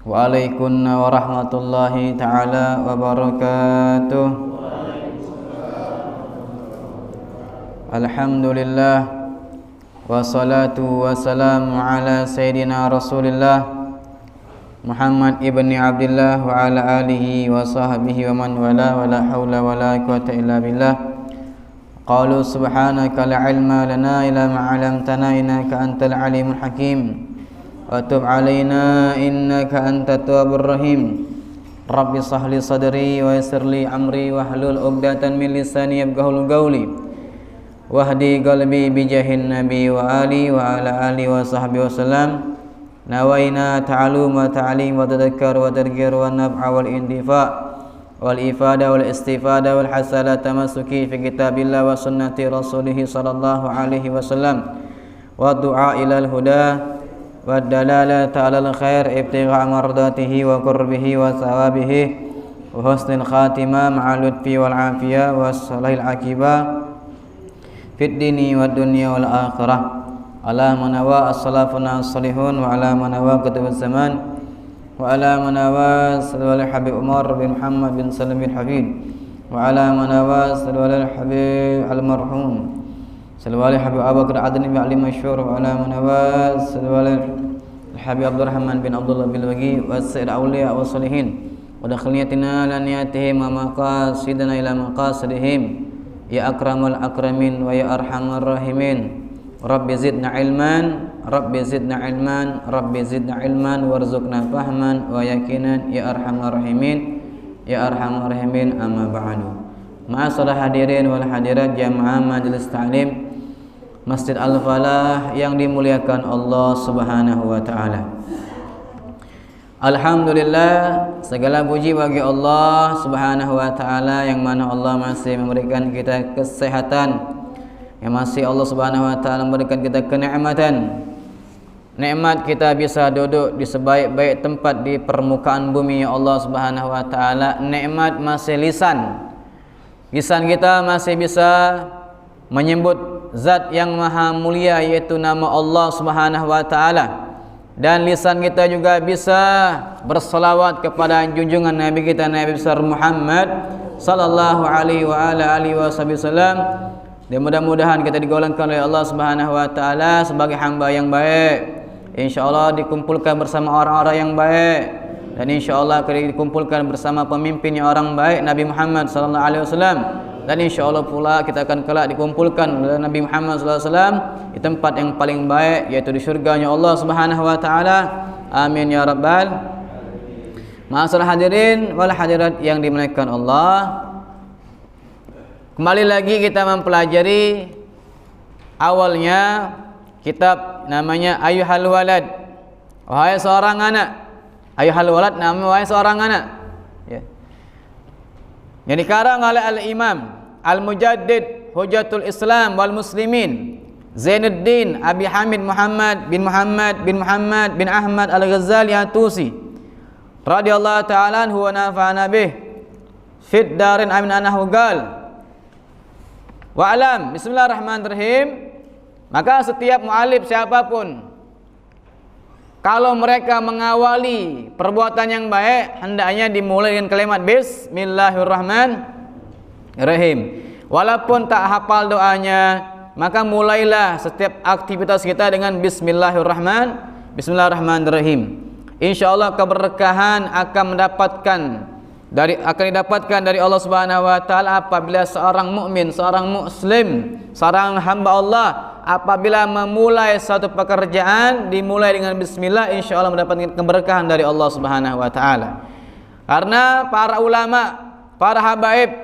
Waalaikumsalam warahmatullahi ta'ala wabarakatuh. Alhamdulillah, wassalatu wassalamu ala sayyidina Rasulillah Muhammad ibni Abdillah wa ala alihi wa sahbihi wa man wala wa la hawla wa la quwwata illa billah. Qalu subhanaka la ilma lana illa ma 'allamtana innaka antal alimul hakim. Wa tub 'alaina innaka antat tawwabur rahim. Rabbi shrah li sadri wa yassir li amri wahlul 'uqdatam min lisani yafqahu qawli. Wahdi qalbi bi jahin nabi wa ali wa ala ali wa sahbihi wasallam. Nawaina ta'alum wa ta'lim wa tadhakkar wa tadhkir wa naf'a wal intifa' wal ifada wal istifada wal hasala tamassuki fi kitabillah wa sunnati rasulih sallallahu alaihi wasallam wa du'a ilal huda wa dalalata alal khair ibtigha' mardatihi wa qurbihi wa thawabihi wa husnil khatimah ma'al lutfi wal afiyah wa salahil akibah fid dini wad dunya wal akhirah ala manawa as-salafuna as-salihun wa ala manawa kutubuz zaman wa ala manawa sallallahu habib Umar bin Muhammad bin Salim bin Hafid wa ala manawa sallallahu habib al-marhum sallallahu habib Abu Bakar Adni bin Ali Masyhur wa ala manawa sallallahu habib Abdurrahman bin Abdullah bin Wagi wa sayyid awliya wa salihin wa dakhliyatina la niyatihim wa maqasidana ila maqasidihim ya akramal akramin wa ya arhamar rahimin. Rabbi zidna ilman, Rabbi zidna ilman, Rabbi zidna ilman warzuqna fahman wa yakinan ya arhamar rahimin, ya arhamar rahimin, amma ba'du. Ma'asyiral hadirin wal hadirat jamaah majelis ta'lim Masjid Al-Falah yang dimuliakan Allah Subhanahu wa taala. Alhamdulillah, segala puji bagi Allah Subhanahu wa taala yang mana Allah masih memberikan kita kesehatan, yang masih Allah Subhanahu wa taala memberikan kita kenikmatan. Nikmat kita bisa duduk di sebaik-baik tempat di permukaan bumi ya Allah Subhanahu wa taala. Nikmat masih lisan. Lisan kita masih bisa menyebut zat yang maha mulia yaitu nama Allah Subhanahu wa taala. Dan lisan kita juga bisa berselawat kepada junjungan Nabi kita Nabi besar Muhammad sallallahu alaihi wa ala alihi wasallam. Dan mudah-mudahan kita digolongkan oleh Allah Subhanahu wa taala sebagai hamba yang baik. Insyaallah dikumpulkan bersama orang-orang yang baik dan insyaallah kita dikumpulkan bersama pemimpin yang orang baik Nabi Muhammad sallallahu alaihi wasallam. Dan insyaallah pula kita akan kelak dikumpulkan oleh Nabi Muhammad sallallahu alaihi wasallam di tempat yang paling baik yaitu di surganya Allah Subhanahu wa taala. Amin ya rabbal. Ma'asyiral hadirin wal hadirat yang dimuliakan Allah. Kembali lagi kita mempelajari awalnya kitab namanya Ayyuhal Walad. Wahai seorang anak. Ayyuhal Walad namanya wahai seorang anak. Ya. Yang dikarang oleh Al-Imam Al-Mujaddid Hujatul Islam wal Muslimin Zainuddin Abi Hamid Muhammad bin Muhammad bin Muhammad bin Ahmad Al-Ghazali At-Tusi radhiyallahu ta'ala anhu wa nafa'ana bih fid darin amin anahu gal. Wa'alam, bismillahirrahmanirrahim. Maka setiap mu'alif siapapun, kalau mereka mengawali perbuatan yang baik, hendaknya dimulai dengan kalimat Bismillahirrahmanirrahim. Walaupun tak hafal doanya, maka mulailah setiap aktivitas kita dengan Bismillahirrahmanirrahim. InsyaAllah keberkahan akan didapatkan dari Allah Subhanahu wa taala apabila seorang mukmin, seorang muslim, seorang hamba Allah apabila memulai satu pekerjaan dimulai dengan bismillah, insyaallah mendapatkan keberkahan dari Allah Subhanahu wa taala. Karena para ulama, para habaib,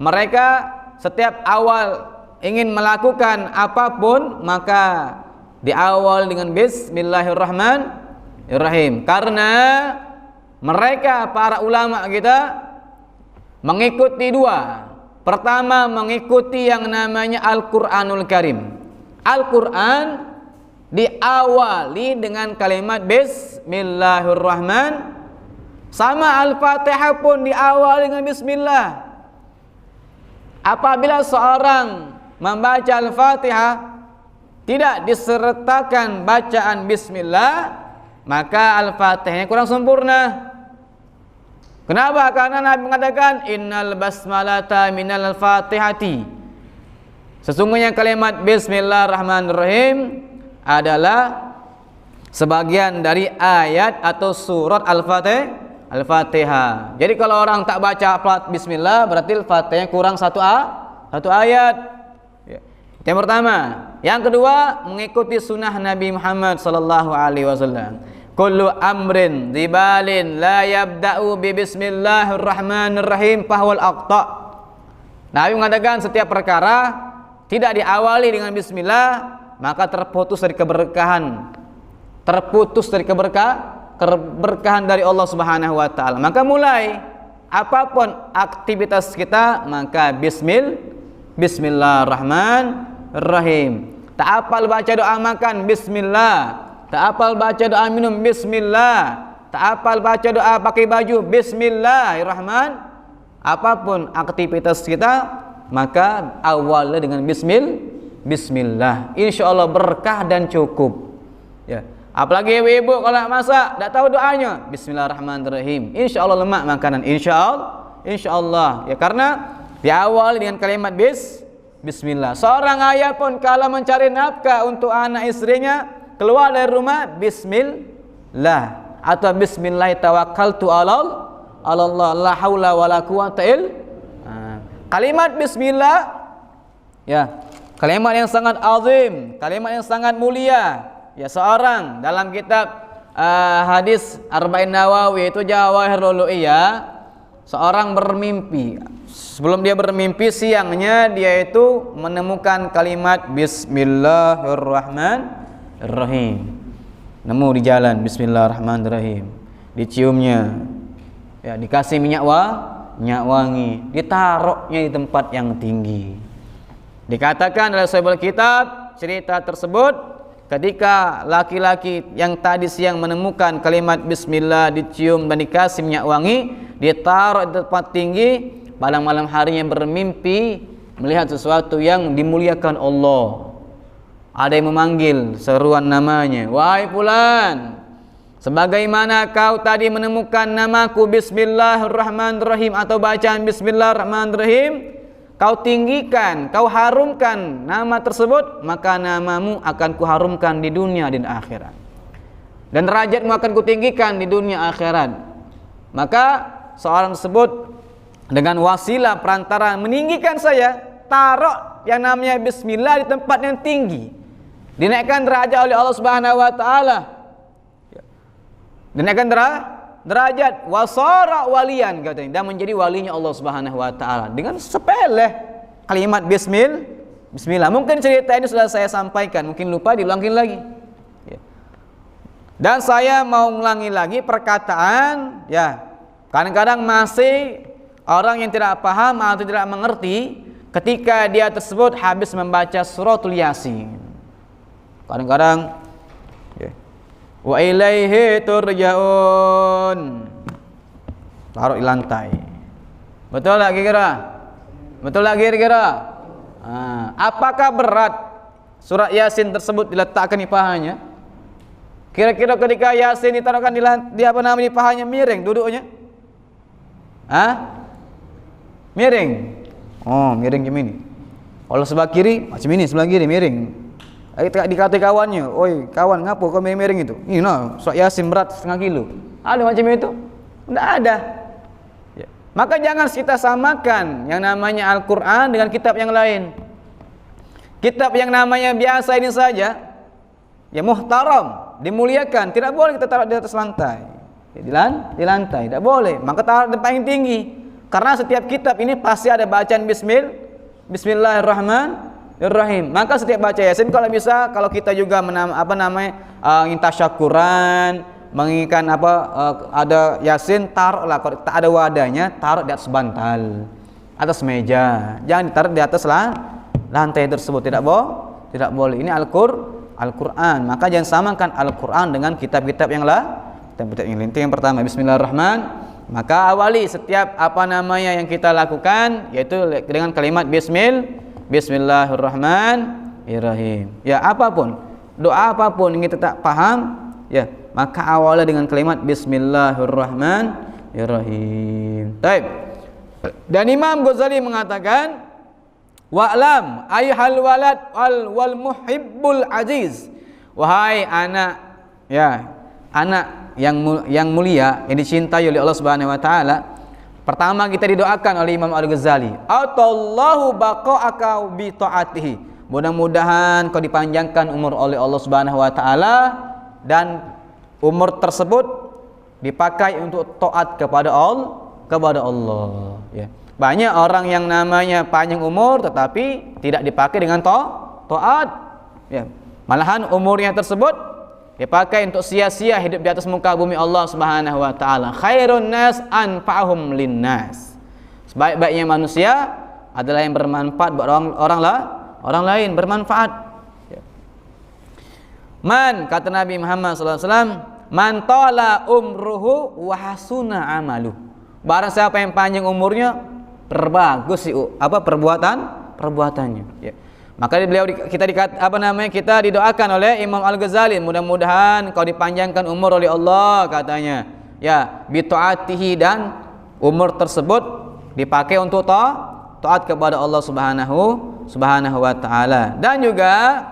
mereka setiap awal ingin melakukan apapun maka diawal dengan bismillahirrahmanirrahim. Karena mereka para ulama kita mengikuti dua. Pertama mengikuti yang namanya Al-Qur'anul Karim. Al-Qur'an diawali dengan kalimat Bismillahirrahmanirrahim. Sama Al-Fatihah pun diawali dengan Bismillah. Apabila seorang membaca Al-Fatihah tidak disertakan bacaan Bismillah, maka Al-Fatihahnya kurang sempurna. Kenapa? Karena Nabi mengatakan innal basmalata minal Fatihati. Sesungguhnya kalimat Bismillahirrahmanirrahim adalah sebagian dari ayat atau surat Al-Fatihah. Jadi kalau orang tak baca Bismillah, berarti Al-Fatihah kurang satu ayat. Yang pertama. Yang kedua, mengikuti sunnah Nabi Muhammad sallallahu alaihi wasallam. Kullu amrin dibalin la yabda'u bi bismillahirrahmanirrahim fahuwal aqta. Nabi mengatakan setiap perkara tidak diawali dengan bismillah, maka terputus dari keberkahan. Terputus dari keberkahan dari Allah Subhanahu wa taala. Maka mulai apapun aktivitas kita, maka Bismillahirrahmanirrahim. Tak hafal baca doa makan, bismillah. Tak hafal baca doa minum, bismillah. Tak hafal baca doa pakai baju, bismillahirrahmanirrahim. Apapun aktivitas kita, maka awalnya dengan bismillah. Insyaallah berkah dan cukup. Ya. Apalagi ibu-ibu kalau nak masak, tak tahu doanya, bismillahirrahmanirrahim. Insyaallah lemak makanan, insyaallah. Ya, karena diawali dengan kalimat bismillah. Seorang ayah pun kalau mencari nafkah untuk anak istrinya, keluar dari rumah bismillah atau bismillah tawakkaltu ala Allah la haula wala quwata kalimat bismillah, ya, kalimat yang sangat azim, kalimat yang sangat mulia. Ya, seorang dalam kitab hadis Arba'in Nawawi itu Jawahirul Ulu'iyah, seorang bermimpi. Sebelum dia bermimpi siangnya, dia itu menemukan kalimat Bismillahirrahmanirrahim. Nemu di jalan Bismillahirrahmanirrahim. Diciumnya, ya, dikasih minyak wangi, ditaruhnya di tempat yang tinggi. Dikatakan oleh sahibul kitab, cerita tersebut ketika laki-laki yang tadi siang menemukan kalimat Bismillah, dicium dan dikasih minyak wangi, ditaruh di tempat tinggi. Pada malam harinya bermimpi melihat sesuatu yang dimuliakan Allah. Ada yang memanggil seruan namanya, wahai fulan, sebagaimana kau tadi menemukan namaku Bismillahirrahmanirrahim atau bacaan Bismillahirrahmanirrahim, kau tinggikan, kau harumkan nama tersebut, maka namamu akan kuharumkan di dunia dan akhirat, dan derajatmu akan kutinggikan di dunia akhirat. Maka seorang tersebut dengan wasilah perantara meninggikan saya, taruh yang namanya bismillah di tempat yang tinggi, dinaikkan derajat oleh Allah Subhanahu wa taala. Dinaikkan derajat, wasara walian katanya, dan menjadi walinya Allah Subhanahu wa taala dengan sepele kalimat bismillah. Mungkin cerita ini sudah saya sampaikan, mungkin lupa, diulangin lagi. Dan saya mau ulangi lagi perkataan, ya, kadang-kadang masih orang yang tidak paham atau tidak mengerti ketika dia tersebut habis membaca suratul Yasin. Kadang-kadang, ya, wa ilaihi turja'un, taruh di lantai. Betul tak kira-kira? Betul tak kira-kira? Apakah berat surat Yasin tersebut diletakkan di pahanya? Kira-kira ketika Yasin ditaruhkan di pahanya, miring duduknya? Miring. Oh, miring macam ini. Kalau sebelah kiri macam ini, sebelah kiri miring. Dikata kawannya, "Oi, kawan, ngapa kau miring itu?" Ini no, surat Yasin berat 1,5 kilo. Ada macam itu? Tidak ada. Ya. Maka jangan kita samakan yang namanya Al-Qur'an dengan kitab yang lain. Kitab yang namanya biasa ini saja, ya, muhtaram, dimuliakan, tidak boleh kita taruh di atas lantai. Di lantai tidak boleh. Maka taruh di paling tinggi. Karena setiap kitab ini pasti ada bacaan Bismillahirrahmanirrahim. Maka setiap baca Yasin kalau bisa, kalau kita juga ingin tasyakuran, menginginkan ada Yasin, taruhlah, kalau tak ada wadahnya, taruh di atas bantal, atas meja. Jangan ditaruh di atas lantai tersebut, tidak boleh. Ini Al-Qur'an. Maka jangan samakan Al-Qur'an dengan kitab-kitab yang lain. Itu yang pertama, Bismillahirrahmanirrahim. Maka awali setiap yang kita lakukan, yaitu dengan kalimat Bismillahirrahmanirrahim. Ya, apapun, doa apapun yang kita tak paham, ya, maka awalnya dengan kalimat Bismillahirrahmanirrahim. Baik. Dan Imam Ghazali mengatakan, wa'lam ayyuhal walad wal muhibbul aziz, wahai anak, ya, anak yang mulia, yang dicintai oleh Allah Subhanahu wa taala. Pertama kita didoakan oleh Imam Al-Ghazali, atallahu baqa'aka bi ta'atihi. Mudah-mudahan kau dipanjangkan umur oleh Allah Subhanahu wa taala dan umur tersebut dipakai untuk taat kepada Allah, ya. Banyak orang yang namanya panjang umur tetapi tidak dipakai dengan taat, ya. Malahan umurnya tersebut dipakai untuk sia-sia hidup di atas muka bumi Allah Subhanahu wa taala. Khairun nas anfa'uhum linnas. Sebaik-baiknya manusia adalah yang bermanfaat buat orang lain, bermanfaat. Ya. Man, kata Nabi Muhammad sallallahu alaihi wasallam, man tala umruhu wa hasuna amaluh. Barang siapa yang panjang umurnya, perbagus perbuatannya. Ya. Maka kita didoakan oleh Imam Al-Ghazali, mudah-mudahan kau dipanjangkan umur oleh Allah, katanya. Ya, bi taatihi, dan umur tersebut dipakai untuk taat kepada Allah Subhanahu wa taala. Dan juga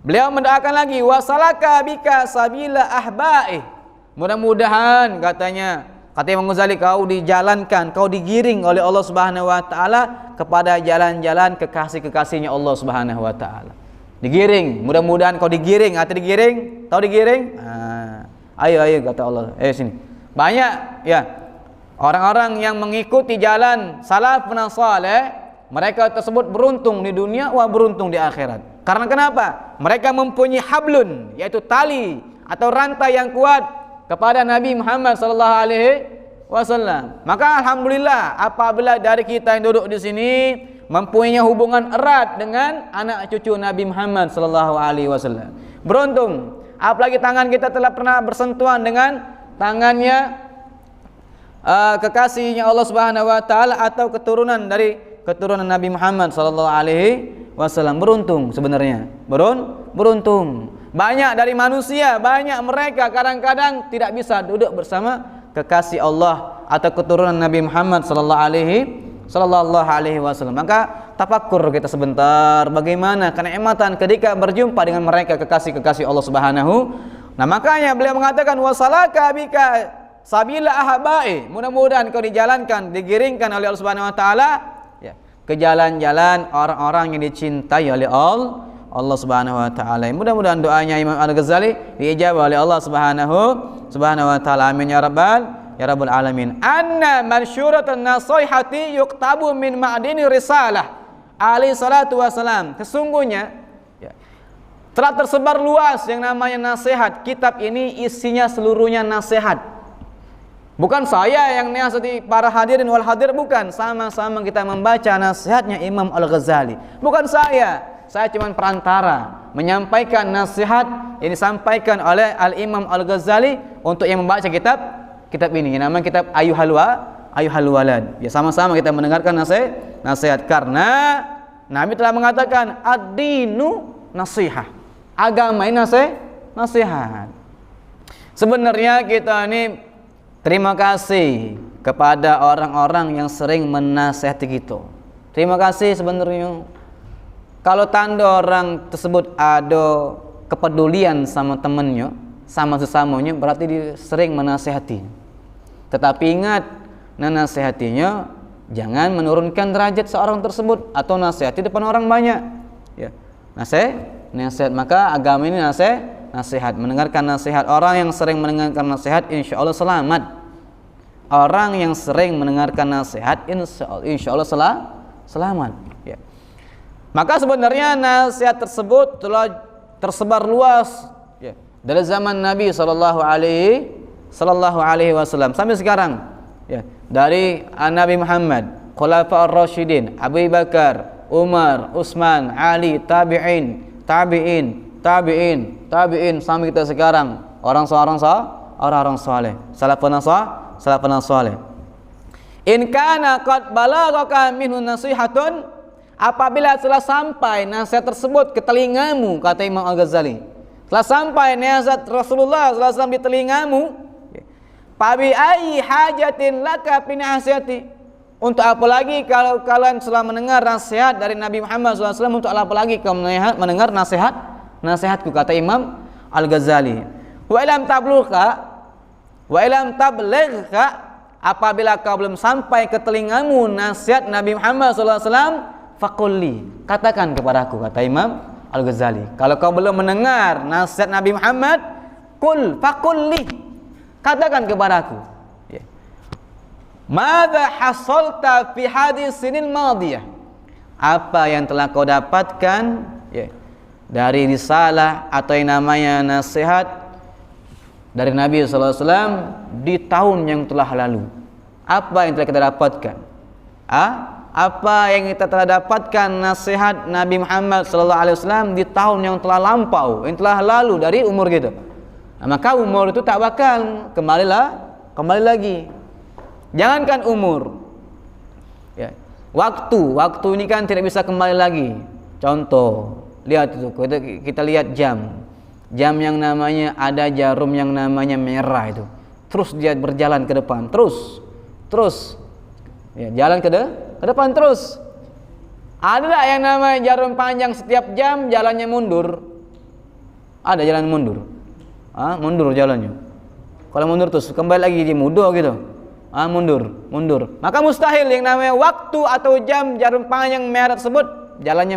beliau mendoakan lagi, wasalaka bika sabila ahba'i. Mudah-mudahan, katanya, kata Imam Ghazali, kau dijalankan, kau digiring oleh Allah Subhanahu wa taala kepada jalan-jalan kekasih-kekasihnya Allah Subhanahu wa taala. Digiring, mudah-mudahan kau digiring, arti digiring, tahu digiring? Ayo kata Allah. Sini. Banyak, ya, orang-orang yang mengikuti jalan salafun saleh, mereka tersebut beruntung di dunia wa beruntung di akhirat. Karena kenapa? Mereka mempunyai hablun, yaitu tali atau rantai yang kuat kepada Nabi Muhammad sallallahu alaihi wasallam. Maka alhamdulillah apabila dari kita yang duduk di sini mempunyai hubungan erat dengan anak cucu Nabi Muhammad sallallahu alaihi wasallam. Beruntung, apalagi tangan kita telah pernah bersentuhan dengan tangannya kekasihnya Allah Subhanahu wa taala atau keturunan Nabi Muhammad sallallahu alaihi wasallam. Beruntung sebenarnya. Beruntung. Banyak dari manusia, banyak mereka kadang-kadang tidak bisa duduk bersama kekasih Allah atau keturunan Nabi Muhammad sallallahu alaihi wasallam. Maka tafakkur kita sebentar bagaimana kenikmatan ketika berjumpa dengan mereka, kekasih-kekasih Allah Subhanahu. Nah, makanya beliau mengatakan wasalaka bika sabila ahba'i. Mudah-mudahan kau dijalankan, digiringkan oleh Allah Subhanahu wa taala, ya, ke jalan-jalan orang-orang yang dicintai oleh Allah Subhanahu wa taala. Mudah-mudahan doanya Imam Al-Ghazali diijabah oleh Allah Subhanahu wa taala. Amin ya rabbal alamin. Anna mansyuratun nasihati yuktabu min ma'dini risalah alaihi salatu wasalam. Sesungguhnya, ya, telah tersebar luas yang namanya nasihat. Kitab ini isinya seluruhnya nasihat. Bukan saya yang nasihati para hadirin wal hadir, bukan. Sama-sama kita membaca nasihatnya Imam Al-Ghazali. Bukan saya cuma perantara menyampaikan nasihat yang disampaikan oleh Al-Imam Al-Ghazali untuk yang membaca kitab ini. Yang namanya kitab Ayyuhal Walad. Ya, sama-sama kita mendengarkan nasihat karena Nabi telah mengatakan ad-dinu nasihah. Agama ini nasihat. Sebenarnya kita ini terima kasih kepada orang-orang yang sering menasihati kita. Terima kasih sebenarnya. Kalau tanda orang tersebut ada kepedulian sama temannya, sama sesamanya, berarti dia sering menasihati. Tetapi ingat, nasihatinya jangan menurunkan derajat seorang tersebut atau nasihati depan orang banyak. Ya. Nasihat. Maka agama ini nasihat. Mendengarkan nasihat. Orang yang sering mendengarkan nasihat, insya Allah selamat. Orang yang sering mendengarkan nasihat, insya Allah selamat. Ya. Maka sebenarnya nasihat tersebut telah tersebar luas, ya, dari zaman Nabi sallallahu alaihi wasallam sampai sekarang, ya, dari Nabi Muhammad, Khulafaur Rasyidin, Abu Bakar, Umar, Utsman, Ali, tabi'in sampai kita sekarang, orang-orang saleh, salafun saleh. In kana qad balaghaka minhu nasihatun, apabila telah sampai nasihat tersebut ke telingamu, kata Imam Al-Ghazali, Setelah sampai nasihat Rasulullah sallallahu alaihi wasallam di telingamu, fabi ayyi hajatin laka fi nasihati. Untuk apa lagi kalau kalian setelah mendengar nasihat dari Nabi Muhammad SAW, untuk apa lagi kamu mendengar nasihatku, kata Imam Al-Ghazali. Wa ilam tabligha, apabila kau belum sampai ke telingamu nasihat Nabi Muhammad SAW, faqulli, katakan kepadaku, kata Imam Al-Ghazali. Kalau kau belum mendengar nasihat Nabi Muhammad, faqulli, katakan kepadaku. Madza hasalta fi hadisinil madiyah, apa yang telah kau dapatkan dari risalah atau yang namanya nasihat dari Nabi sallallahu alaihi wasallam di tahun yang telah lalu. Apa yang telah kita dapatkan? Apa yang kita telah dapatkan nasihat Nabi Muhammad sallallahu alaihi wasallam di tahun yang telah lampau, yang telah lalu dari umur kita. Maka umur itu tak bakal kembali lagi. Jangankan umur, waktu ini kan tidak bisa kembali lagi. Contoh, lihat itu, kita lihat jam yang namanya ada jarum yang namanya merah itu, terus dia berjalan ke depan, terus, jalan ke depan terus. Ada tak yang namanya jarum panjang setiap jam jalannya mundur? Ada jalan mundur, mundur jalannya. Kalau mundur terus kembali lagi di mundur gitu. Mundur. Maka mustahil yang namanya waktu atau jam jarum panjang merah tersebut jalannya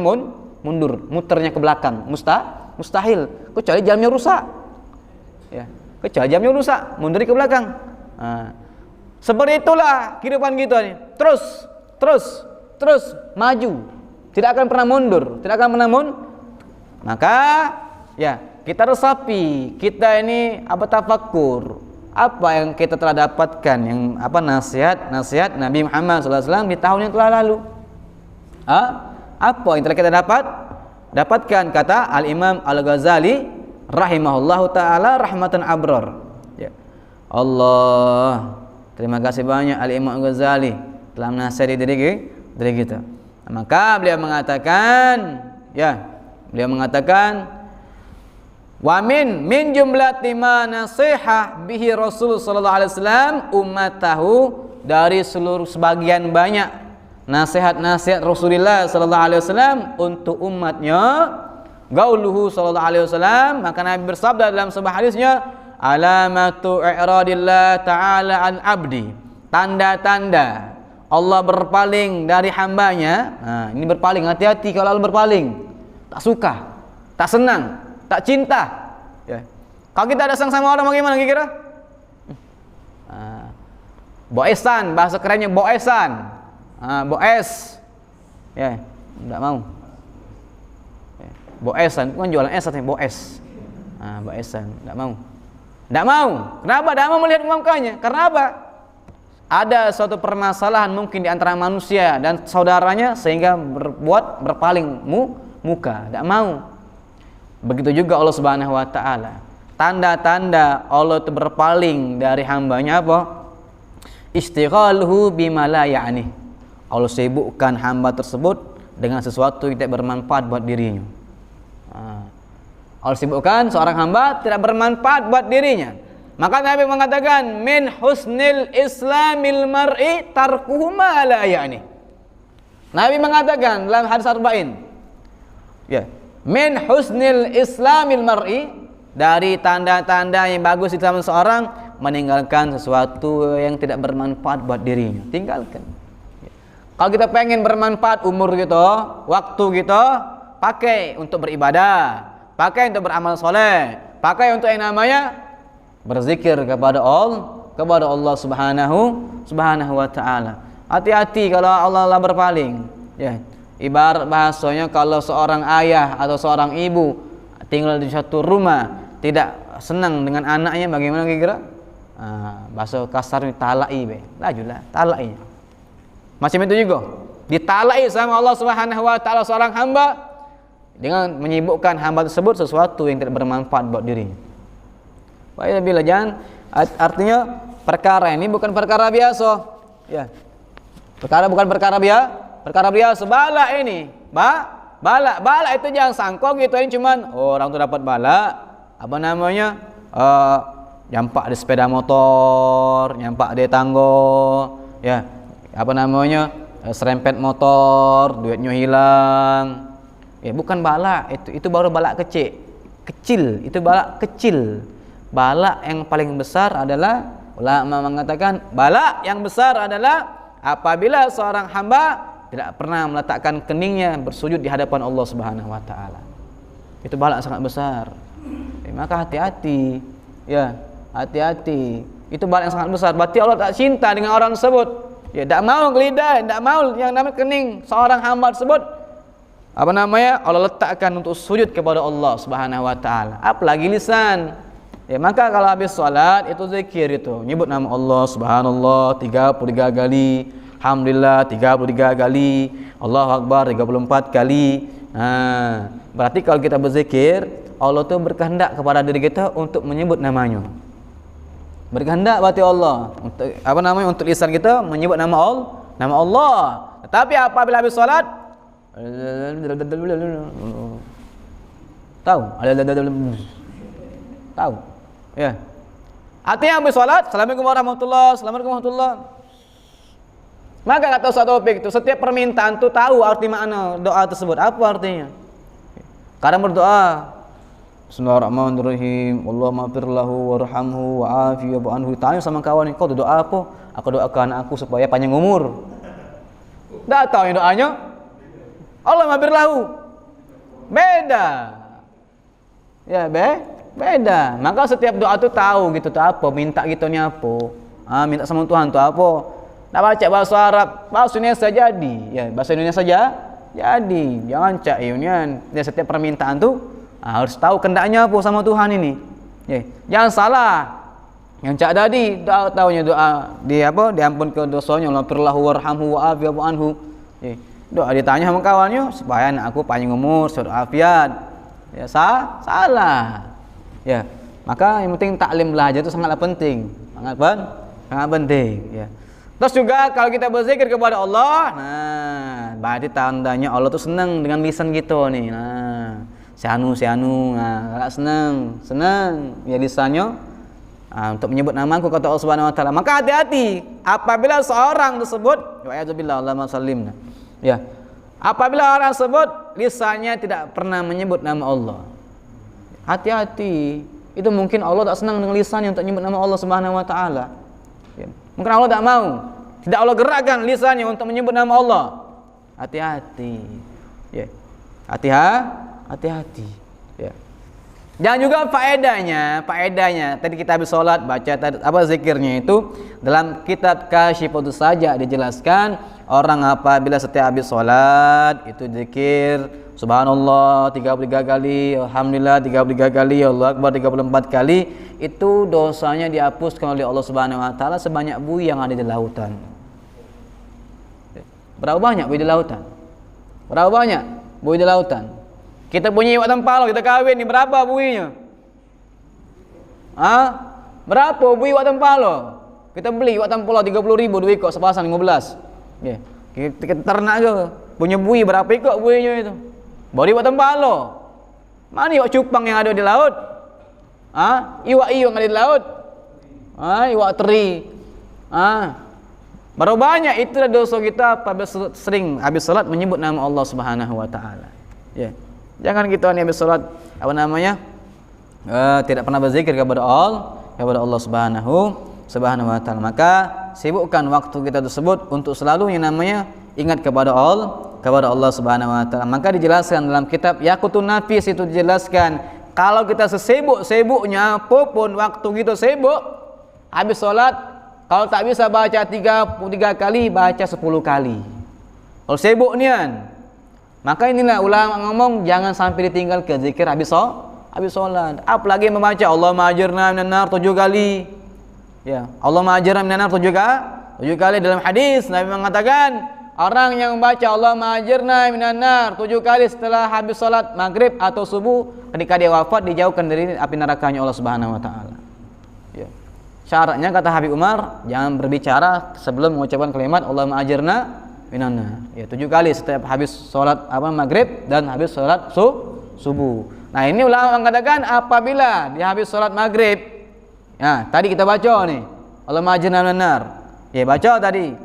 mundur, muternya ke belakang. Mustahil. Kecuali jamnya rusak. Kecuali jamnya rusak, mundur ke belakang. Seperti itulah kehidupan kita nih. Terus maju. Tidak akan pernah mundur, Maka kita resapi, kita ini tafakkur. Apa yang kita telah dapatkan, yang nasihat Nabi Muhammad SAW di tahun yang telah lalu. Apa yang telah kita dapatkan, kata Al-Imam Al-Ghazali rahimahullahu ta'ala rahmatan abrar. Allah, terima kasih banyak Al-Imam Al-Ghazali telah menasihati diri kita. Maka beliau mengatakan wa min jumlati ma nasihah bihi Rasul sallallahu alaihi wasallam ummatahu, dari sebagian banyak nasihat Rasulullah sallallahu alaihi wasallam untuk umatnya, gauluhu sallallahu alaihi wasallam, maka Nabi bersabda dalam sebuah hadisnya, alamatu i'radillah ta'ala an abdi, tanda-tanda Allah berpaling dari hambanya. Ini berpaling, hati-hati kalau Allah berpaling, tak suka, tak senang, tak cinta. Kalau kita ada sang sama orang bagaimana kira-kira? Boesan, bahasa kerennya boesan. Boes. Enggak mau. Boesan, bukan jualan es artinya boes. Boesan, enggak mau. Kenapa? Enggak mau melihat mukanya. Karena apa? Ada suatu permasalahan mungkin di antara manusia dan saudaranya sehingga berpaling muka, enggak mau. Begitu juga Allah Subhanahu wa taala. Tanda-tanda Allah itu berpaling dari hambanya apa? Istighaluhu bima la ya'ni. Allah sibukkan hamba tersebut dengan sesuatu yang tidak bermanfaat buat dirinya. Allah sibukkan seorang hamba tidak bermanfaat buat dirinya. Maka Nabi mengatakan min husnil islamil mar'i tarkuhu ma la ya'ni. Nabi mengatakan dalam hadis arba'in, min husnil islamil mar'i, dari tanda-tanda yang bagus di dalam seorang, meninggalkan sesuatu yang tidak bermanfaat buat dirinya. Tinggalkan. Kalau kita pengen bermanfaat umur kita, waktu kita, pakai untuk beribadah, pakai untuk beramal soleh, pakai untuk yang namanya berzikir kepada Allah Subhanahu wa ta'ala. Hati-hati kalau Allah berpaling. Ibarat bahasanya kalau seorang ayah atau seorang ibu tinggal di satu rumah, tidak senang dengan anaknya, bagaimana kira-kira? Bahasa kasarnya talai lajulah, talai. Macam itu juga, ditalai sama Allah Subhanahu wa ta'ala seorang hamba dengan menyibukkan hamba tersebut sesuatu yang tidak bermanfaat buat dirinya. Bila jangan, artinya perkara ini bukan perkara biasa. Bukan perkara biasa. Bala itu jangan sangkong gitu, ini cuman orang tuh dapat bala, apa namanya? Nyampak di sepeda motor, nyampak di tanggo, ya. Apa namanya? Serempet motor, duitnya hilang. Ya, bukan balak, itu baru balak kecil. Kecil, itu balak kecil. Balak yang paling besar adalah, ulama mengatakan balak yang besar adalah apabila seorang hamba tidak pernah meletakkan keningnya bersujud di hadapan Allah Subhanahu wa taala. Itu balak sangat besar. Maka hati-hati. Ya, hati-hati. Itu balak yang sangat besar. Berarti Allah tak cinta dengan orang tersebut. Ya, tak mau gelidah, tak mau yang namanya kening seorang hamba tersebut. Apa namanya? Allah letakkan untuk sujud kepada Allah Subhanahu wa taala. Apalagi lisan. Ya, maka kalau habis salat itu zikir itu, nyebut nama Allah Subhanallah 33 kali, alhamdulillah 33 kali, Allahu Akbar 34 kali. Nah, berarti kalau kita berzikir, Allah tuh berkehendak kepada diri kita untuk menyebut namanya. Berkehendak berarti Allah untuk apa namanya, untuk lisan kita menyebut nama Allah. Tetapi apabila habis salat tahu ya, artinya habis salat assalamualaikum warahmatullahi, assalamualaikum warahmatullahi. Maka kata Ustaz Taufik itu setiap permintaan tu tahu arti makna doa tersebut apa artinya. Kadang berdoa Bismillahirrahmanirrahim. Allahumma ighfir lahu warhamhu wa'afihi wa'fu anhu. Tanya sama kawan, kau doa apa? Aku doakan aku supaya panjang umur. Tak tahu yang doanya. Allahumma ighfir lahu. Beda. Ya, beda. Maka setiap doa tu tahu gitu tu apa, minta gitu ni apa. Minta sama Tuhan tu apa. Nak baca bahasa Arab, bahasa Indonesia jadi. Ya, bahasa Indonesia saja jadi. Jangan cak unian. Ya, setiap permintaan tu harus tahu kendaknya apa sama Tuhan ini. Ya, jangan salah. Yang cak tadi tahunya doa di apa? Diampunkan dosanya, Allahumma warhamhu wa'afihi wa'fu anhu. Ya, doa ditanya sama kawannya supaya anak aku panjang umur, sehat afiat. Ya, salah. Ya, maka yang penting taklim belajar itu sangatlah penting. Sangat penting, ya. Terus juga kalau kita berzikir kepada Allah, nah, berarti tandanya Allah tuh senang dengan lisan gitu nih. Nah, Sianu, nah, senang ya lisannya untuk menyebut namaku kata Allah Subhanahu wa taala. Maka hati-hati apabila seorang tersebut, wa'adzubillah Allahumma sallimna. Ya. Apabila orang tersebut lisannya tidak pernah menyebut nama Allah. Hati-hati. Itu mungkin Allah tak senang dengan lisannya untuk menyebut nama Allah Subhanahu wa taala. Ya. Mungkin Allah tak mau. Tidak Allah gerakkan lisannya untuk menyebut nama Allah. Hati-hati. Ya. Hati-hati. Ya. Dan juga faedahnya tadi kita habis sholat baca apa zikirnya itu dalam kitab Kasyifatus Saja dijelaskan orang apabila setiap habis sholat itu zikir subhanallah 33 kali, alhamdulillah 33 kali, Allah Akbar 34 kali, itu dosanya dihapuskan oleh Allah Subhanahu wa taala sebanyak buih yang ada di lautan. Berapa banyak buih di lautan? Berapa banyak buih di lautan? Kita punya iwak tempalo, kita kawin ni berapa buihnya? Berapa buih iwak tempalo? Kita beli iwak tempalo 30.000 2 ekor sepasang 15. Ya. Kita ternak je. Punya buih berapa ekor buihnya itu? Baru iwak tempalo. Mana iwak cupang yang ada di laut? Iwak yang ada di laut? Iwak teri. Berapa banyak itulah dosa kita apabila sering habis salat menyebut nama Allah Subhanahu wa taala. Ya. Jangan kita ni habis salat tidak pernah berzikir kepada Allah Subhanahu wa taala. Maka sibukkan waktu kita tersebut untuk selalu yang namanya ingat kepada Allah Subhanahu wa taala. Maka dijelaskan dalam kitab Yaqutun Nafis itu dijelaskan kalau kita sesibuk-sibuknya apapun waktu kita sibuk habis salat, kalau tak bisa baca 33 kali, baca 10 kali. Kalau sibuk nian, maka inilah ulama ngomong jangan sampai ditinggal ke zikir habis salat. Apalagi membaca Allahumma ajirna minan nar 7 kali. Ya, Allahumma ajirna minan nar 7 kali dalam hadis Nabi mengatakan orang yang membaca Allahumma ajirna minan nar 7 kali setelah habis salat maghrib atau subuh, ketika dia wafat dijauhkan dari api nerakanya Allah Subhanahu wa taala. Ya. Syaratnya kata Habib Umar jangan berbicara sebelum mengucapkan kalimat Allahumma ajirna minanna. Ya, 7 kali setiap habis sholat maghrib dan habis sholat subuh. Nah, ini ulama mengatakan apabila dia habis sholat maghrib, ya, tadi kita baca nih, Allahumma ajirna minan nar. Ya, baca tadi.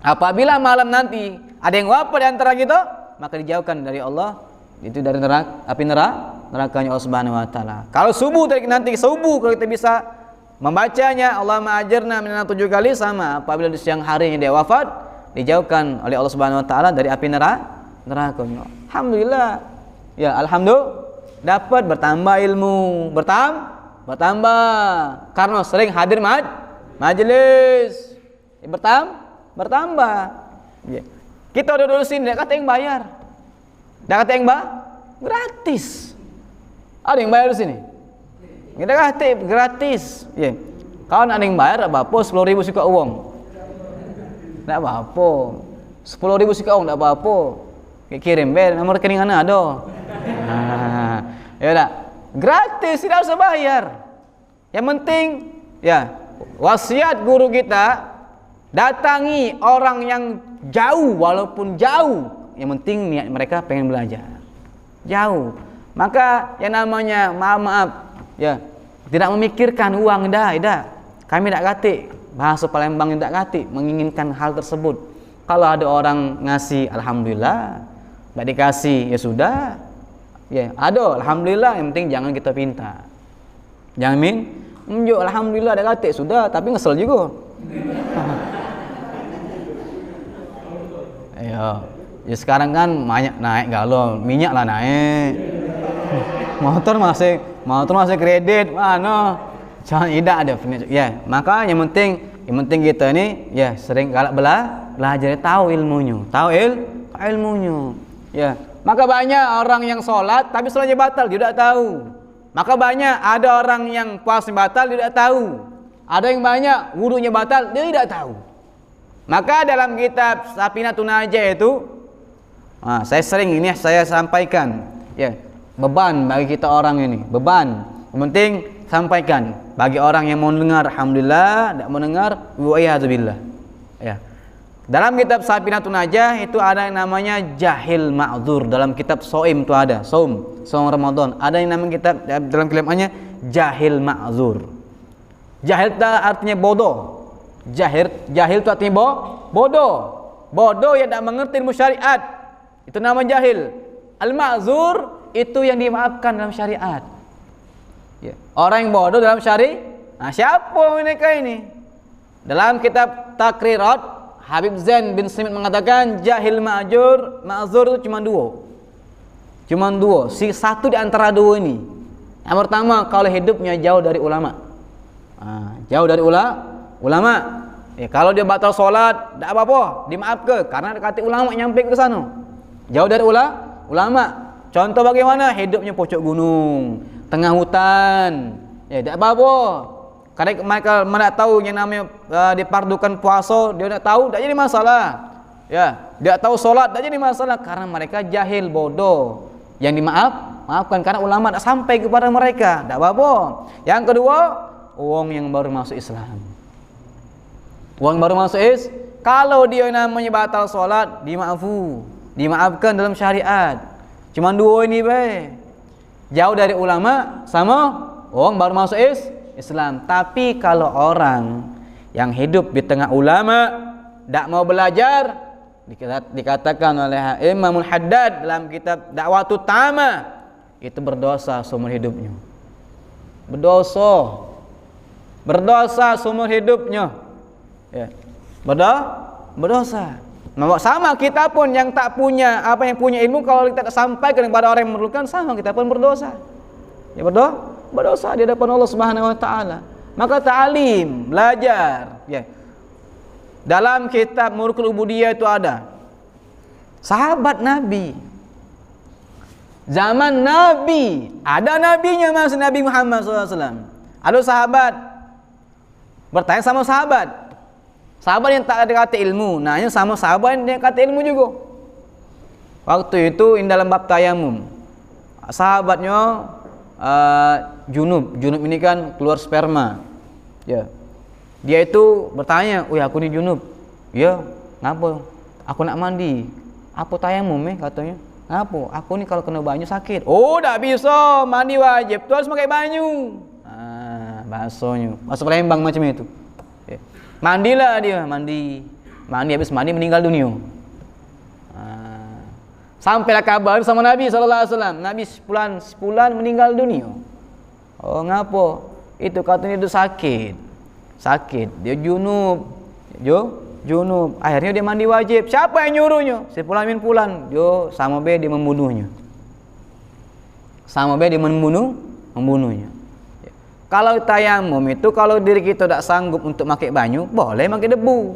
Apabila malam nanti ada yang wafat di antara kita, maka dijauhkan dari Allah, itu dari neraka, api nerakanya Allah Subhanahu wa taala. Kalau subuh nanti subuh, kalau kita bisa membacanya Allahumma ajirna minan nar 7 kali, sama apabila di siang harinya dia wafat, dijauhkan oleh Allah Subhanahu wa taala dari api neraka. Alhamdulillah. Ya, alhamdulillah dapat bertambah ilmu, bertambah karena sering hadir majelis. Bertambah. Ya. Kita udah dulu sini, enggak kata yang bayar. Enggak kata yang gratis. Ada yang bayar di sini? Enggak kata gratis. Ya. Kalau ada yang bayar apa-apa 10.000 suka uang. Enggak apa-apa. 10.000 suka uang enggak apa-apa. Kirim nomor rekening ana ada. Nah, ya udah. Gratis, tidak usah bayar. Yang penting ya, wasiat guru kita, datangi orang yang jauh, walaupun jauh, yang penting niat mereka pengen belajar. Jauh. Maka yang namanya maaf ya, tidak memikirkan uang, dah. Kami tidak katik, bahasa Palembang tidak katik menginginkan hal tersebut. Kalau ada orang ngasih, alhamdulillah. Tidak dikasih, ya sudah. Ya, ada, alhamdulillah, yang penting jangan kita pinta. Jangan menunjuk alhamdulillah ada katik sudah, tapi ngesel juga. Ya sekarang kan banyak naik galon, minyak lah naik. Motor masih kredit, mana? Jangan tidak ada. Ya, maka yang penting kita ini ya sering galak belajar, tahu ilmunya, ilmunya. Ya, maka banyak orang yang sholat tapi sholatnya batal, dia tidak tahu. Maka banyak ada orang yang puasa batal, dia tidak tahu. Ada yang banyak wudunya batal, dia tidak tahu. Maka dalam kitab Safinatun Najah itu, saya sampaikan, ya, beban bagi kita orang ini, beban. Yang penting sampaikan bagi orang yang mau dengar, alhamdulillah, tidak mau dengar, wa iyadzubillah. Ya. Dalam kitab Safinatun Najah itu ada yang namanya jahil ma'dzur. Dalam kitab Shaum itu ada, Shaum Ramadan. Ada yang namanya kitab dalam kitabnya jahil ma'dzur. Jahil itu artinya bodoh. Jahil itu artinya bodoh. Bodoh yang tidak mengerti ilmu syariat. Itu nama jahil. Al-ma'dzur itu yang dimaafkan dalam syariat. Ya. Orang yang bodoh dalam syariat. Nah, siapa mereka ini? Dalam kitab Takrirat, Habib Zain bin Simit mengatakan jahil ma'dzur itu cuma dua. Satu di antara dua ini. Yang pertama, kalau hidupnya jauh dari ulama. Jauh dari ulama. Ya, kalau dia batal sholat, tidak apa-apa, dimaafkan karena kata ulama nyampe ke sana. Jauh dari ulama. Contoh bagaimana? Hidupnya pojok gunung, tengah hutan. Ya, tidak apa-apa. Karena mereka tahu yang namanya dipardukan puasa, dia tidak tahu, tidak jadi masalah. Ya, dia tahu sholat, tidak jadi masalah karena mereka jahil, bodoh. Yang maafkan karena ulama tidak sampai kepada mereka, tidak apa-apa. Yang kedua, uang yang baru masuk Islam. Kalau dia namanya batal sholat, dimaafkan dalam syariat. Cuma dua ini, jauh dari ulama sama uang baru masuk Islam. Tapi kalau orang yang hidup di tengah ulama tidak mau belajar, dikatakan oleh Imamul Haddad dalam kitab Da'watut Tama, itu berdosa seumur hidupnya. Berdosa seumur hidupnya. Ya. Berdosa. Sama kita pun yang tak punya yang punya ilmu, kalau kita sampaikan kepada orang yang memerlukan, sama kita pun berdosa. Ya, berdosa di hadapan Allah Subhanahu wa taala. Maka ta'lim, belajar, ya. Dalam kitab Murukul Ubudiyah itu ada sahabat Nabi. Zaman Nabi, ada nabinya masih Nabi Muhammad SAW. Ada sahabat bertanya sama sahabat yang tak ada kata ilmu, nanya sama sahabat yang kata ilmu juga. Waktu itu dalam bab tayamum, sahabatnya junub ini kan keluar sperma. Ya. Dia itu bertanya, aku ini junub." "Ya, ngapa? Aku nak mandi." "Apa tayamum katanya?" Ngapo? Aku ni kalau kena banyu sakit. Oh, tak bisa. Mandi wajib. Tu harus pakai banyu. Bahasanya. Bahasa Palembang macam itu. Mandilah dia. Mandi habis mandi meninggal dunia. Sampailah kabar sama Nabi SAW. Nabi sebulan meninggal dunia. Oh, ngapo? Itu katanya itu sakit. Dia junub. Junub. Akhirnya dia mandi wajib. Siapa yang nyuruhnya? Si Fulan bin Fulan. Sama be dia membunuhnya. Membunuhnya. Kalau tayamum itu kalau diri kita tak sanggup untuk pakai banyu, boleh pakai debu.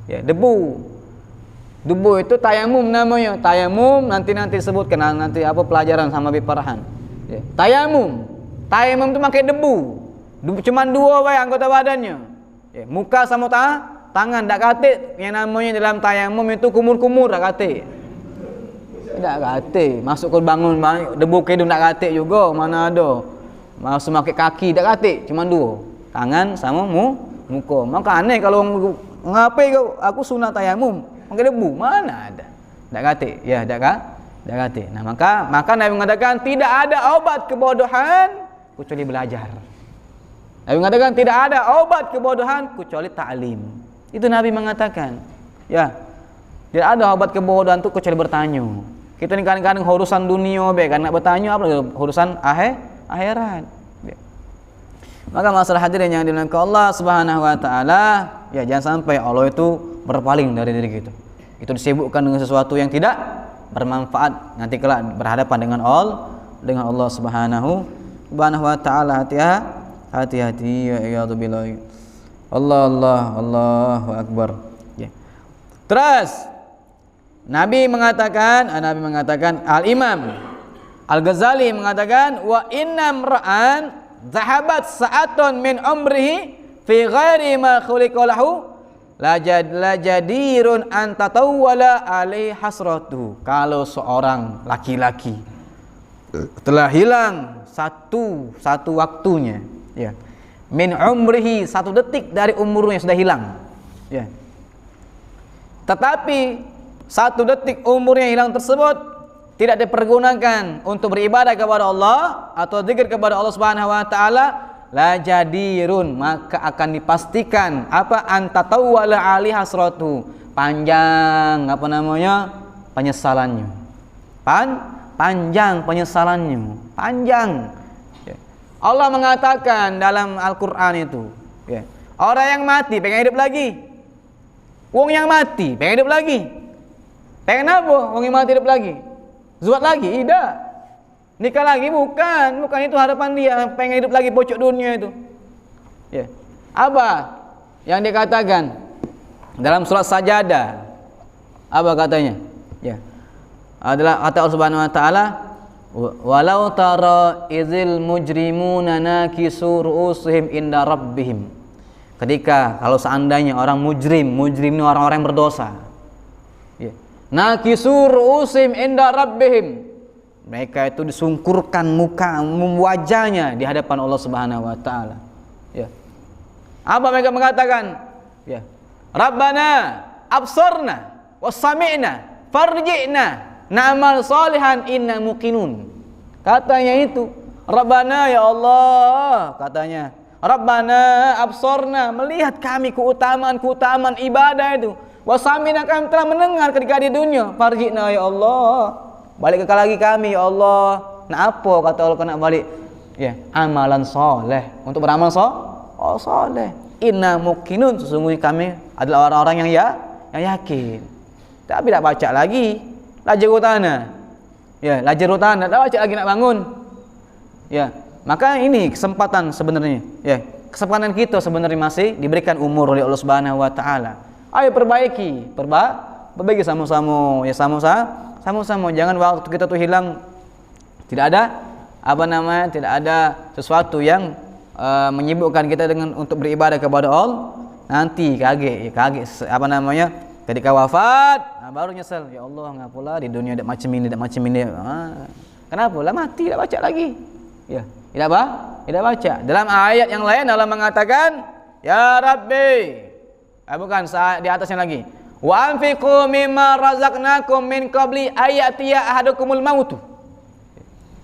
Ya, debu itu tayamum namanya. Tayamum nanti sebutkan nanti apa pelajaran sama Biparahan. Ya. Tayamum itu pakai debu. Cuman 2 wae anggota badannya. Ya, muka sama tangan dak katik. Yang namanya dalam tayamum itu kumur-kumur dak katik. Tidak katik. Masuk ke bangun debu kedung dak katik juga, mana ada. Masuk pakai kaki dak katik, cuman 2. Tangan sama muka. Maka aneh kalau ngapai aku sunat tayamum pakai debu, mana ada. Dak katik. Ya, dak katik. Nah, maka Nabi mengatakan tidak ada obat kebodohan kecuali belajar. Nabi mengatakan tidak ada obat kebodohan kecuali ta'lim. Itu Nabi mengatakan. Ya. Tidak ada obat kebodohan itu kecuali bertanya. Kita ni kadang-kadang urusan dunia kan nak bertanya apa urusan akhirat. Ya. Maka masalah hadirin yang dimuliakan Allah Subhanahu wa taala, ya jangan sampai Allah itu berpaling dari diri kita. Itu disibukkan dengan sesuatu yang tidak bermanfaat nanti kelak berhadapan dengan Allah Subhanahu wa taala. Hati-hati ya a'udzubillahi. Allahu akbar. Ya. Terus Nabi mengatakan Al-Imam Al-Ghazali mengatakan wa innam ra'an zahabat sa'atun min umrihi fi ghairi ma khuliqa lahu la jadirun an tatawwala alaihi hasratu. Kalau seorang laki-laki telah hilang satu waktunya, ya, min umrihi, 1 detik dari umurnya sudah hilang, ya, tetapi 1 detik umurnya hilang tersebut tidak dipergunakan untuk beribadah kepada Allah atau zikir kepada Allah Subhanahu wa taala, la jadirun, maka akan dipastikan apa antatawwala ali hasratu, panjang penyesalannya. Panjang penyesalannya. Ya. Allah mengatakan dalam Al-Qur'an itu, ya, orang yang mati pengen hidup lagi. Wong yang mati pengen hidup lagi. Pengen apa? Wong yang mati hidup lagi. Zuat lagi? Tidak. Nikah lagi? Bukan itu harapan dia. Pengen hidup lagi pojok dunia itu. Ya. Apa yang dikatakan dalam surat Sajadah? Apa katanya? Ya. Adalah kata Allah Subhanahu wa taala, walau tara izil mujrimuna nakisu ru'usihim inda rabbihim. Ketika kalau seandainya orang mujrim ini orang-orang yang berdosa. Ya. Nakisu ru'usihim inda rabbihim. Mereka itu disungkurkan wajahnya di hadapan Allah Subhanahu wa taala. Ya. Apa mereka mengatakan? Ya. Rabbana absarna wasami'na farji'na na'mal salihan inna muqinun. Katanya itu, Rabbana ya Allah, katanya, Rabbana absarna, melihat kami keutamaan ibadah itu. Wasamina, kami telah mendengar ketika di dunia. Farji'na ya Allah, balik ke lagi kami ya Allah. Nah apa kata Allah kena balik? Ya, amalan soleh, untuk beramal soleh. Inna muqinun, sesungguhnya kami adalah orang-orang yang yakin. Tapi tak baca lagi. Lajar utana, tak baca lagi nak bangun, ya. Maka ini kesempatan sebenarnya, ya. Kesempatan kita sebenarnya masih diberikan umur oleh Allah Subhanahu wa taala. Ayo perbaiki sama-sama, ya, sama-sama. Jangan waktu kita tuh hilang tidak ada sesuatu yang menyibukkan kita dengan untuk beribadah kepada Allah. Nanti kaget, ketika wafat, baru nyesel, ya Allah ngapalah di dunia ada macam ini. Kenapa lah mati tak baca lagi? Ya, tidak baca. Dalam ayat yang lain Allah mengatakan, ya Rabbi, bukan di atasnya lagi, Wa anfiqu mimma razaqnakum min qabli ayatiya ahadukumul mautu.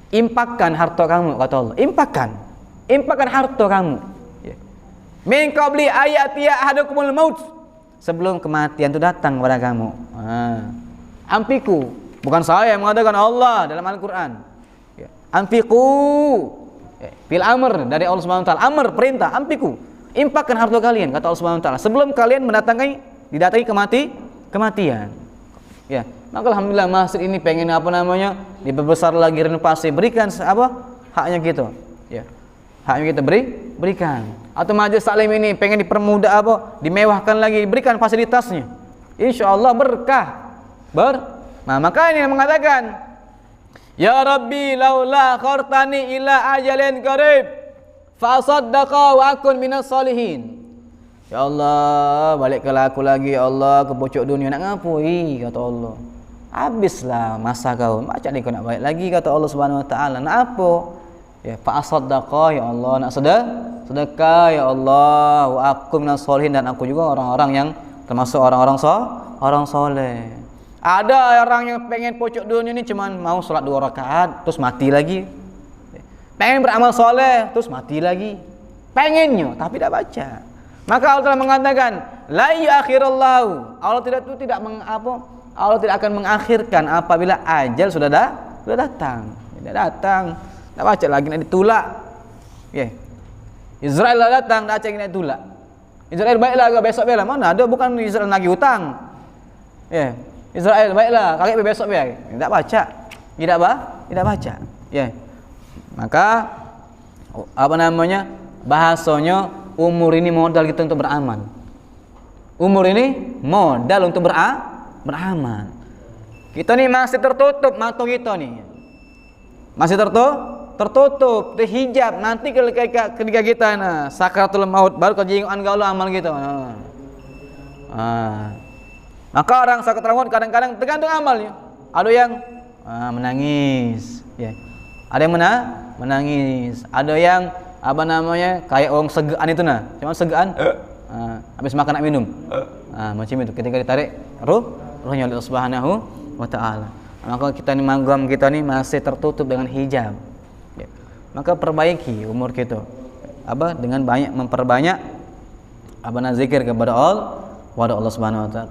Infakkan harta kamu, kata Allah. Infakkan harta kamu. Min qabli ayatiya ahadukumul maut. Sebelum kematian itu datang kepada kamu. Anfiqu, bukan saya yang mengatakan, Allah dalam Al-Qur'an. Anfiqu fil amr dari Allah Subhanahu wa taala. Amr, perintah, anfiqu. Infakkan harta kalian, kata Allah Subhanahu wa taala, sebelum kalian didatangi kematian. Ya, maka alhamdulillah masjid ini pengen diperbesar lagi, renovasi, berikan haknya gitu. Ya. Haknya kita berikan. Atau majelis taklim ini pengen dipermudah dimewahkan lagi, berikan fasilitasnya. Insyaallah berkah. Nah, maka ini mengatakan, ya Rabbi laula khartani ila ajalin qarib fa saddaqa wa akun minas salihin. Ya Allah, balikkanlah aku lagi ya Allah ke pojok dunia. Nak ngapui, kata Allah. Habislah masa kau. Macam ni kau nak balik lagi, kata Allah Subhanahu wa taala. Nak apa? Ya, fa saddaqa ya Allah, nak sedekah ya Allah, wa aku minas solihin, dan aku juga orang-orang yang termasuk orang soleh. Ada orang yang pengen pojok dunia ni cuman mau solat 2 rakaat terus mati lagi. Pengen beramal soleh terus mati lagi. Pengennya tapi tidak baca. Maka Allah telah mengatakan, la yu'akhirullahu. Allah tidak akan mengakhirkan apabila ajal sudah datang. Tidak datang. Tak baca lagi nak ditulak. Okay. Israel dah datang, dah cek nak ditulak. Israel baiklah ke besok biarlah. Mana ada, bukan Israel lagi hutang. Ya. Israel baiklah, kakek besok biar. Tak baca. Tidak baca. Ya. Maka bahasanya umur ini modal kita untuk beramal. Umur ini modal untuk beramal. Kita ni masih tertutup mata kita ni. Masih tertutup, terhijab. Nanti ketika kita sakaratul maut baru kejingan gaul amal kita. Maka orang sakaratul maut kadang-kadang tergantung amalnya. Ada yang menangis, ya. Ada yang menangis. Ada yang kayak orang segaan itu cuma segaan habis makan nak minum. Macam itu ketika ditarik ruhnya oleh Allah Subhanahu wa taala. Maka kita ni magam kita ni masih tertutup dengan hijab. Ya. Maka perbaiki umur kita. Dengan banyak memperbanyak zikir kepada Allah Subhanahu wa taala.